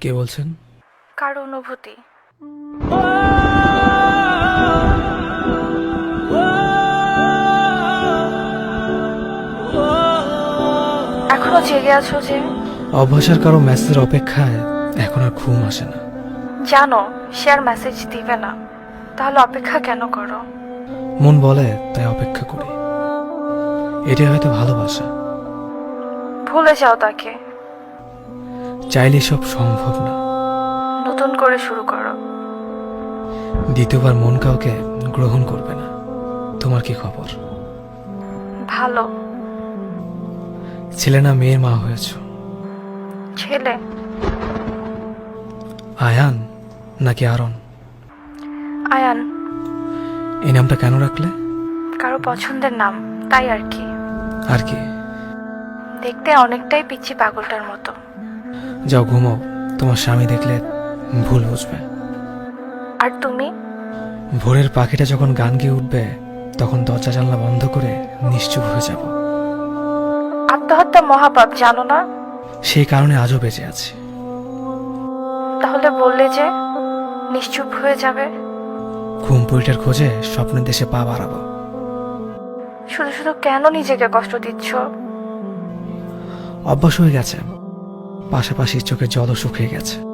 কে বলছেন? কার অনুভূতি? এখনো জেগে আছো যে? অভ্যাসের কারো মেসেজের অপেক্ষায় এখন আর ঘুম আসে না। জানো সে আর মেসেজ দিবে না, তাহলে অপেক্ষা কেন করো? মন বলে তাই অপেক্ষা করি। এটাই হয়তো ভালোবাসা। ভুলে যাও তাকে। চাইলে সব সম্ভব না। নতুন করে শুরু করো। দ্বিতীয়বার মন কাউকে গ্রহণ করবে না। তোমার কি খবর? ভালো। ছেলে না মেয়ের মা হয়েছ? ছেলে। আয়ান নাকি আরন? আয়ান। এই নামটা কেন রাখলে? কারো পছন্দের নাম, তাই আর কি। আর কি? দেখতে অনেকটাই পিচ্ছি পাগলটার মতো। যাও ঘুমাও, তোমার স্বামী দেখলে ভুল বুঝবে। আর তুমি? ভোরের পাখিটা যখন গান গেয়ে উঠবে তখন দরজা জানলা বন্ধ করে নিশ্চুপ হয়ে যাব। আত্মহত্যা মহাপাপ, জানো না? সেই কারণে আজও বেঁচে আছি। তাহলে বললে যে নিশ্চুপ হয়ে যাবে। ঘুমপুরিটার খোঁজে স্বপ্নের দেশে পা বাড়াবো। শুধু শুধু কেন নিজেকে কষ্ট দিচ্ছ? অভ্যাস হয়ে গেছে, পাশাপাশি চোখের জলও শুকিয়ে গেছে।